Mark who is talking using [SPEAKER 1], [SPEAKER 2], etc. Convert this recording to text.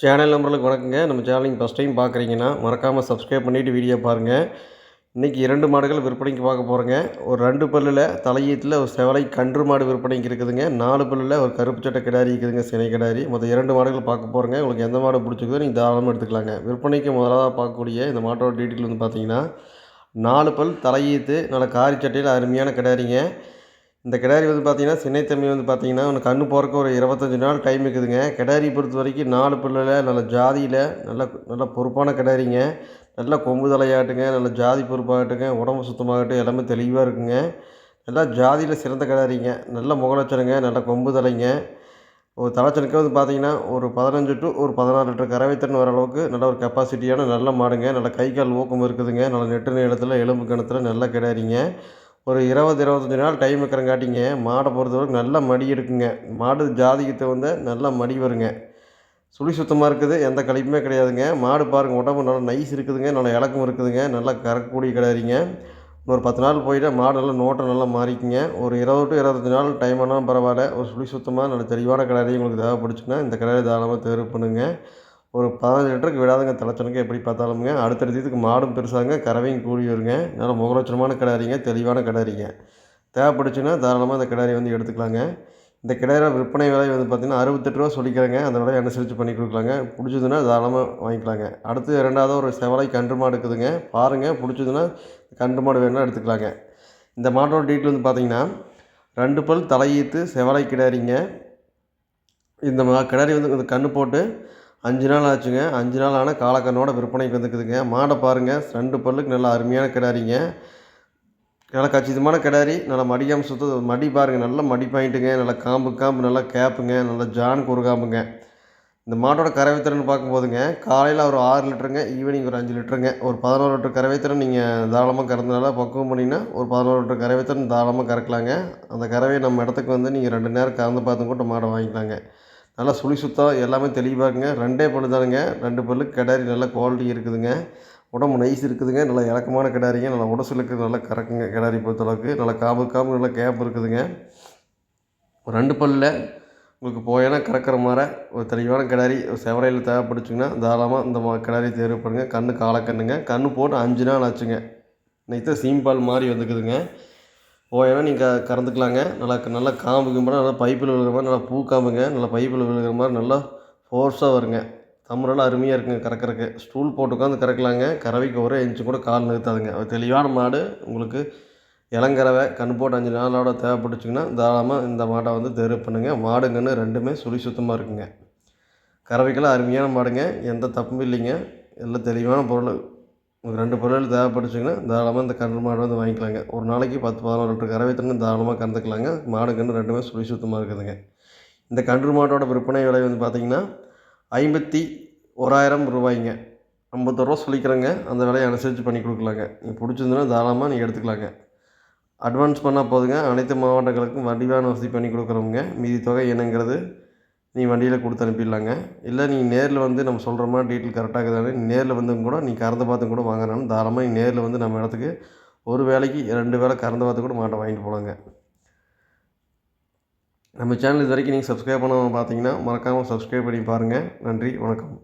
[SPEAKER 1] Channel நம்பர்களுக்கு வணக்கங்க. நம்ம channel நீங்கள் ஃபஸ்ட் டைம் பார்க்குறீங்கன்னா மறக்காமல் சப்ஸ்கிரைப் பண்ணிவிட்டு வீடியோ பாருங்கள். இன்றைக்கி 2 மாடுகள் விற்பனைக்கு பார்க்க போகிறோங்க. ஒரு 2 பல்லில் தலையீத்தில் ஒரு செவலை கன்று மாடு விற்பனைக்கு இருக்குதுங்க. 4 பல்லில் ஒரு கருப்பு சட்டை கிடாரி இருக்குதுங்க, சினை கிடாரி. மொத்தம் 2 மாடுகள் பார்க்க போகிறோங்க. உங்களுக்கு எந்த மாடு பிடிச்சிருக்கோ நீங்கள் தாராளமாக எடுத்துக்கலாங்க. விற்பனைக்கு முதலாக பார்க்கக்கூடிய இந்த மாட்டோட டீட்டெயில் வந்து பார்த்தீங்கன்னா 4 பல் தலையீத்து நல்ல காரி சட்டையில் அருமையான கிடாரிங்க. இந்த கிடாரி வந்து பார்த்திங்கன்னா சினைத்தம்பி வந்து பார்த்திங்கன்னா ஒன்று கன்று போகிறக்கு ஒரு 25 நாள் டைம் இருக்குதுங்க. கிடாரி பொறுத்த வரைக்கும் 4 பல்லில் நல்ல ஜாதியில் நல்ல பொறுப்பான கிடாரிங்க. நல்லா கொம்பு தலையாட்டுங்க, நல்ல ஜாதி பொறுப்பாகட்டுங்க, உடம்பு சுத்தமாகட்டும் எல்லாமே தெளிவாக இருக்குங்க. நல்லா ஜாதியில் சிறந்த கிடாரிங்க. நல்ல முகலட்சணங்க, நல்ல கொம்பு தலைங்க. ஒரு தலைச்சனுக்கு வந்து பார்த்திங்கன்னா ஒரு 15 டு ஒரு 16 லிட்டர் கறவைத்திறன் வர அளவுக்கு நல்ல ஒரு கெப்பாசிட்டியான நல்ல மாடுங்க. நல்ல கை கால் ஊக்கம் இருக்குதுங்க. நல்ல நெட்டு நீளத்தில் எலும்பு கணத்தில் நல்ல கிடாரிங்க. ஒரு 25 நாள் டைம் இருக்கிறங்காட்டிங்க மாடை பொறுத்தவரைக்கும் நல்ல மடி இருக்குங்க. மாடு ஜாதிக்கு தகுந்த நல்ல மடி வருங்க. சுழி சுத்தமாக இருக்குது, எந்த கழிப்புமே கிடையாதுங்க. மாடு பாருங்கள், உடம்பு நல்லா நைஸ் இருக்குதுங்க, நல்லா இலக்கம் இருக்குதுங்க, நல்லா கறக்கக்கூடிய கிடாரிங்க. இன்னொரு 10 நாள் போயிட்டு மாடு நல்லா நோட்டம் நல்லா மாறிக்குங்க. ஒரு 20 டு 25 நாள் டைம் ஆனாலும் பரவாயில்ல. ஒரு சுழி சுத்தமாக நல்ல தெளிவான கிடாரி உங்களுக்கு தேவைப்படுச்சுன்னா இந்த கிடாரி தாராளமாக தேர்வு பண்ணுங்கள். ஒரு 15 லிட்டருக்கு விடாதுங்க தலைச்சனுக்கு எப்படி பார்த்தாலுங்க. அடுத்தடுத்ததுக்கு மாடும் பெருசாங்க, கறவையும் கூடி வருங்க. நல்ல முகலட்சணமான கிடாரிங்க, தெளிவான கிடாரிங்க. தேவைப்படுச்சுன்னா தாராளமாக இந்த கிடாரி வந்து எடுத்துக்கலாங்க. இந்த கிடாரியோட விற்பனை விலை வந்து பார்த்திங்கன்னா ரூ. 68 சொல்லிக்கிறேங்க. அந்த விலையை அனுசரித்து பண்ணி கொடுக்கலாங்க. பிடிச்சதுன்னா தாராளமாக வாங்கிக்கலாங்க. அடுத்து 2வது ஒரு செவலை கன்று மாடு இருக்குதுங்க. பாருங்கள், பிடிச்சதுன்னா கன்று மாடு வேணும்னா எடுத்துக்கலாங்க. இந்த மாட்டோட டீட்டெயில் வந்து பார்த்திங்கன்னா 2 பல் தலையீத்து செவலை கிடாரிங்க. இந்த கிடாரி வந்து இந்த கன்று போட்டு 5 நாள் ஆச்சுங்க. 5 நாள் ஆனால் காலக்கண்ணோட விற்பனைக்கு வந்துக்குதுங்க. மாடை பாருங்கள், 2 பல்லுக்கு நல்லா அருமையான கிடாரிங்க. நல்லா கச்சிதமான கிடாரி, நல்லா மடிக்காமல் மடி பாருங்கள், நல்ல மடி பாயிண்ட்டுங்க, நல்லா காம்பு நல்லா கேப்புங்க, நல்லா ஜானுக்கு ஒரு காம்புங்க. இந்த மாட்டோட கறவைத்திறன் பார்க்கும்போதுங்க காலையில் ஒரு 6 லிட்டருங்க, ஈவினிங் ஒரு 5 லிட்டருங்க. ஒரு 11 லிட்டர் கறவைத்திறன் நீங்கள் தாராளமாக கறந்தனால பக்குவம் பண்ணிங்கன்னா ஒரு 11 லிட்டர் கறவைத்திறன் தாராளமாக கறக்கலாங்க. அந்த கறவையை நம்ம இடத்துக்கு வந்து நீங்கள் 2 நேரம் கறந்து பார்த்து கூட மாடை வாங்கிக்கலாங்க. நல்லா சுழி சுத்தம் எல்லாமே தெளிவாகுங்க. 2 பல்லு தானுங்க. 2 பல்லுக்கு கிடாரி நல்ல குவாலிட்டி இருக்குதுங்க. உடம்பு நைஸ் இருக்குதுங்க. நல்லா இலக்கமான கிடாரிங்க. நல்லா உடசலுக்கு நல்லா கறக்குங்க கிடாரி பொறுத்தளவுக்கு. நல்லா காம்பு நல்லா கேப் இருக்குதுங்க. ஒரு 2 பல்லில் உங்களுக்கு போயனா கறக்கிற மாதிரி ஒரு தெளிவான கிடாரி ஒரு செவலையில் தேவைப்படுச்சுங்கன்னா தாராளமாக இந்த கிடாரி தேர்வு பண்ணுங்கள். கன்று காலக்கண்ணுங்க. கன்று போட்டு 5 நாள் ஆச்சுங்க. இன்றைக்கி தான் சீம்பால் மாதிரி வந்துக்குதுங்க. போயனா நீங்கள் கறந்துக்கலாங்க. நல்லா காம்பு கிம்பெல்லாம் நல்லா பைப்பில் விழுகிற மாதிரி நல்லா பூ காம்புங்க. நல்லா பைப்பில் விழுகிற மாதிரி நல்லா ஃபோர்ஸாக வருங்க. தம்பரெல்லாம் அருமையாக இருக்குங்க கறக்கிறதுக்கு. ஸ்டூல் போட்டு உட்காந்து கறக்கலாங்க. கறவைக்கு ஒரு இன்ச்சு கூட கால் நிறுத்தாதுங்க. ஒரு தெளிவான மாடு உங்களுக்கு இளங்கறவை கன்று போட்டு 5 நாளோட தேவைப்பட்டுச்சுங்கன்னா தாராளமாக இந்த மாட்டை வந்து தேர்வு பண்ணுங்கள். மாடுங்கன்னு ரெண்டுமே சுழி சுத்தமாக இருக்குங்க. கறவைக்கெல்லாம் அருமையான மாடுங்க. எந்த தப்பும் இல்லைங்க. எல்லாம் தெளிவான பொருள். உங்களுக்கு 2 பொருள் தேவைப்பட்டுச்சுங்கன்னா தாராளமாக இந்த கன்று மாடு வந்து வாங்கிக்கலாங்க. ஒரு நாளைக்கு 10-11 லிட்டர் கறவை திறன் தாராளமாக கறந்துக்கலாங்க. மாடு கன்று ரெண்டுமே சுழி சுத்தமாக இருக்குதுங்க. இந்த கன்று மாட்டோட விற்பனை விலை வந்து பார்த்திங்கன்னா ரூ. 51,000 ரூ. 51 சொல்லிக்கிறேங்க. அந்த விலையை அனுசரித்து பண்ணி கொடுக்கலாங்க. நீங்கள் பிடிச்சிருந்துன்னா தாராளமாக நீங்கள் எடுத்துக்கலாங்க. அட்வான்ஸ் பண்ணால் போதுங்க. அனைத்து மாவட்டங்களுக்கும் வண்டி வாகன வசதி பண்ணி கொடுக்குறவங்க. மீதி தொகை என்னங்கிறது நீங்கள் வண்டியில் கொடுத்து அனுப்பிடலாங்க. இல்லை நீங்கள் நேரில் வந்து நம்ம சொல்கிற மாதிரி டீட்டெயில் கரெக்டாக இருக்குதானே நேரில் வந்து கூட நீங்கள் கறந்து பார்த்து கூட வாங்கினாலும் தாராளமாக நீங்கள் நேரில் வந்து நம்ம இடத்துக்கு ஒரு வேளைக்கு 2 வேளை கறந்து பார்த்து கூட மாட்டை வாங்கிட்டு போகலாங்க. நம்ம சேனல் இது வரைக்கும் நீங்கள் சப்ஸ்கிரைப் பண்ணாமல் பார்த்தீங்கன்னா மறக்காமல் சப்ஸ்கிரைப் பண்ணி பாருங்கள். நன்றி, வணக்கம்.